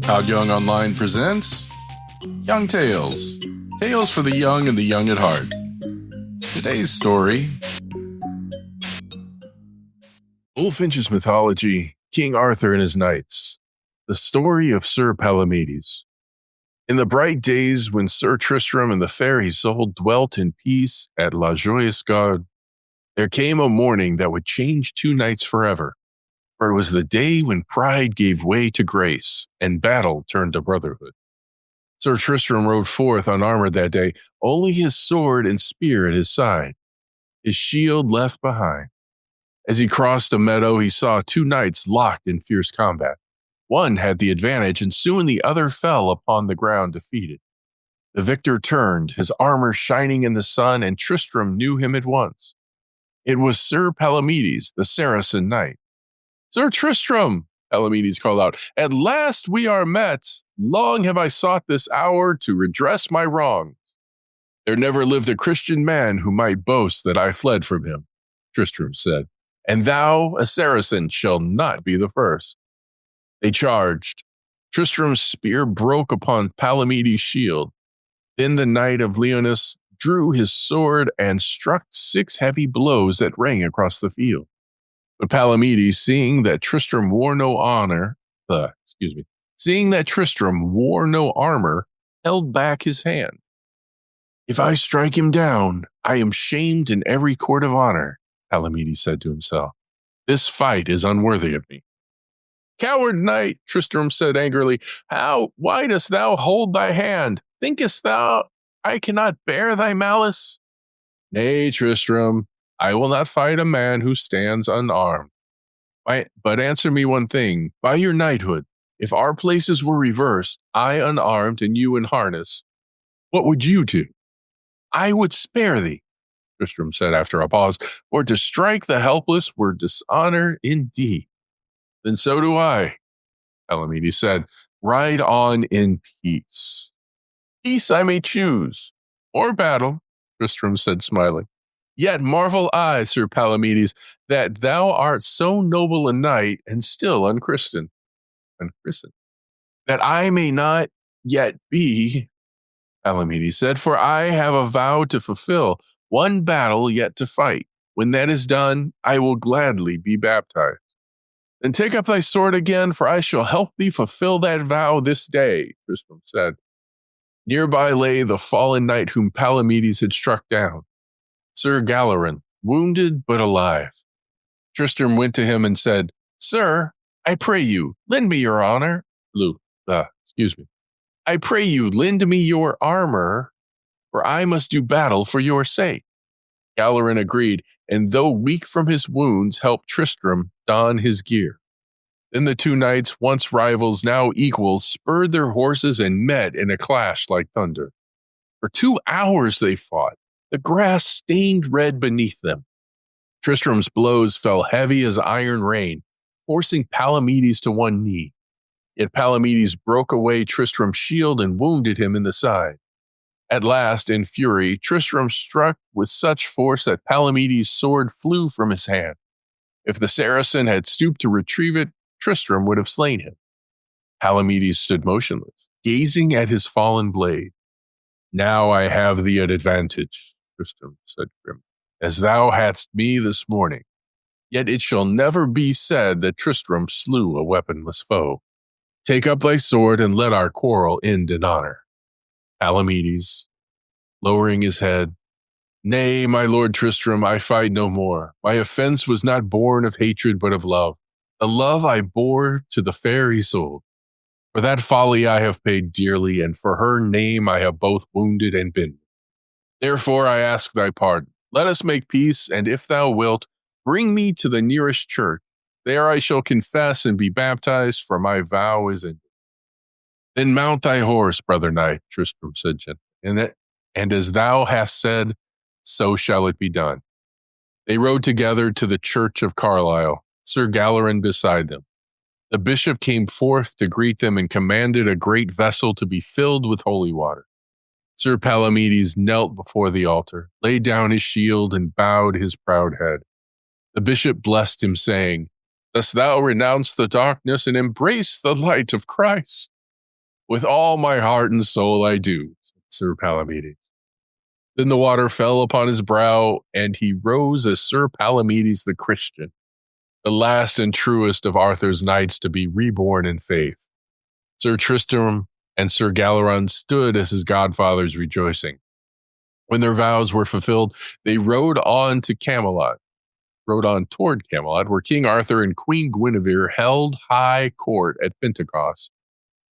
Todd Young Online presents Young Tales. Tales for the young and the young at heart. Today's story: Bulfinch's mythology, King Arthur and his knights. The story of Sir Palamedes. In the bright days when Sir Tristram and the fair Isolde dwelt in peace at La Joyeuse Garde, there came a morning that would change two knights forever. For it was the day when pride gave way to grace, and battle turned to brotherhood. Sir Tristram rode forth unarmored that day, only his sword and spear at his side, his shield left behind. As he crossed a meadow, he saw two knights locked in fierce combat. One had the advantage, and soon the other fell upon the ground defeated. The victor turned, his armor shining in the sun, and Tristram knew him at once. It was Sir Palamedes, the Saracen knight. "Sir Tristram," Palamedes called out, "at last we are met. Long have I sought this hour to redress my wrongs." "There never lived a Christian man who might boast that I fled from him," Tristram said, "and thou, a Saracen, shall not be the first." They charged. Tristram's spear broke upon Palamedes' shield. Then the knight of Lyonesse drew his sword and struck 6 heavy blows that rang across the field. But Palamedes, seeing that Tristram wore no armor, held back his hand. "If I strike him down, I am shamed in every court of honor," Palamedes said to himself. "This fight is unworthy of me." "Coward knight," Tristram said angrily, "why dost thou hold thy hand? Thinkest thou I cannot bear thy malice?" "Nay, Tristram, I will not fight a man who stands unarmed. But answer me one thing. By your knighthood, if our places were reversed, I unarmed and you in harness, what would you do?" "I would spare thee," Tristram said after a pause, "for to strike the helpless were dishonor indeed." "Then so do I," Palamedes said. "Ride on in peace." "Peace I may choose, or battle," Tristram said, smiling. "Yet marvel I, Sir Palamedes, that thou art so noble a knight and still unchristened. That I may not yet be," Palamedes said, "for I have a vow to fulfill, one battle yet to fight. When that is done, I will gladly be baptized." "Then take up thy sword again, for I shall help thee fulfill that vow this day," Tristram said. Nearby lay the fallen knight whom Palamedes had struck down, Sir Galeran, wounded but alive. Tristram went to him and said, "Sir, I pray you, lend me your honor. I pray you, lend me your armor, for I must do battle for your sake." Galeran agreed, and though weak from his wounds, helped Tristram don his gear. Then the two knights, once rivals, now equals, spurred their horses and met in a clash like thunder. For 2 hours they fought, the grass stained red beneath them. Tristram's blows fell heavy as iron rain, forcing Palamedes to one knee. Yet Palamedes broke away Tristram's shield and wounded him in the side. At last, in fury, Tristram struck with such force that Palamedes' sword flew from his hand. If the Saracen had stooped to retrieve it, Tristram would have slain him. Palamedes stood motionless, gazing at his fallen blade. "Now I have the advantage," Tristram said grimly, "as thou hadst me this morning. Yet it shall never be said that Tristram slew a weaponless foe. Take up thy sword and let our quarrel end in honor." Palamedes, lowering his head, "Nay, my lord Tristram, I fight no more. My offense was not born of hatred but of love. The love I bore to the fair Isolde. For that folly I have paid dearly, and for her name I have both wounded and been. Therefore I ask thy pardon. Let us make peace, and if thou wilt, bring me to the nearest church. There I shall confess and be baptized, for my vow is ended." "Then mount thy horse, brother knight," Tristram said gently, and as thou hast said, so shall it be done." They rode together to the church of Carlisle, Sir Galeran beside them. The bishop came forth to greet them and commanded a great vessel to be filled with holy water. Sir Palamedes knelt before the altar, laid down his shield, and bowed his proud head. The bishop blessed him, saying, "Dost thou renounce the darkness and embrace the light of Christ?" With all my heart and soul I do, said Sir Palamedes. Then the water fell upon his brow, and he rose as Sir Palamedes the Christian, the last and truest of Arthur's knights to be reborn in faith. Sir Tristram and Sir Galleron stood as his godfathers rejoicing. When their vows were fulfilled, they rode on toward Camelot, where King Arthur and Queen Guinevere held high court at Pentecost.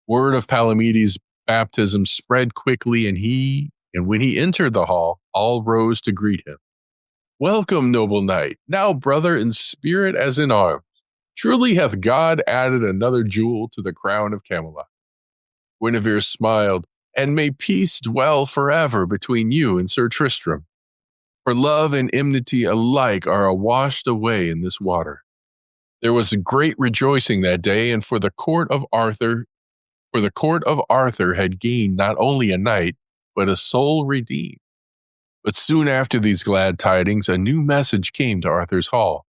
Word of Palamedes' baptism spread quickly, and when he entered the hall, all rose to greet him. Welcome, noble knight, now brother in spirit as in arms. Truly hath God added another jewel to the crown of Camelot. Guinevere smiled, and may peace dwell forever between you and Sir Tristram. For love and enmity alike are washed away in this water. There was a great rejoicing that day, and for the court of Arthur had gained not only a knight, but a soul redeemed. But soon after these glad tidings, a new message came to Arthur's hall.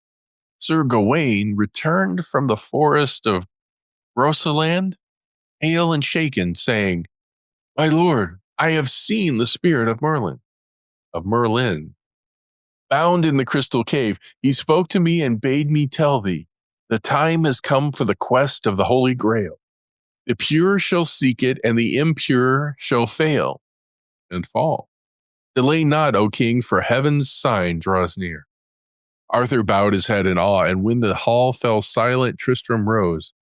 Sir Gawain returned from the forest of Rosaland, pale and shaken, saying, My lord, I have seen the spirit of Merlin. Bound in the crystal cave, he spoke to me and bade me tell thee, the time has come for the quest of the Holy Grail. The pure shall seek it, and the impure shall fail and fall. Delay not, O king, for heaven's sign draws near. Arthur bowed his head in awe, and when the hall fell silent, Tristram rose.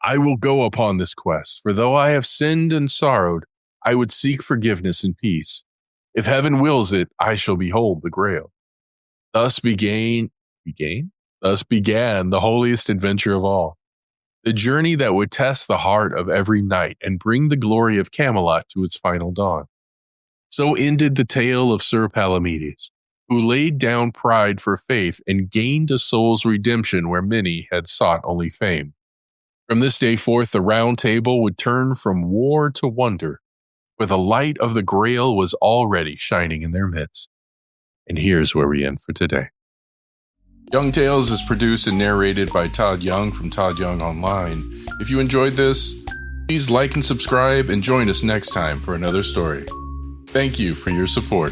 I will go upon this quest, for though I have sinned and sorrowed, I would seek forgiveness and peace. If heaven wills it, I shall behold the Grail. Thus began the holiest adventure of all, the journey that would test the heart of every knight and bring the glory of Camelot to its final dawn. So ended the tale of Sir Palamedes, who laid down pride for faith and gained a soul's redemption where many had sought only fame. From this day forth, the Round Table would turn from war to wonder, for the light of the Grail was already shining in their midst. And here's where we end for today. Young Tales is produced and narrated by Todd Young from Todd Young Online. If you enjoyed this, please like and subscribe and join us next time for another story. Thank you for your support.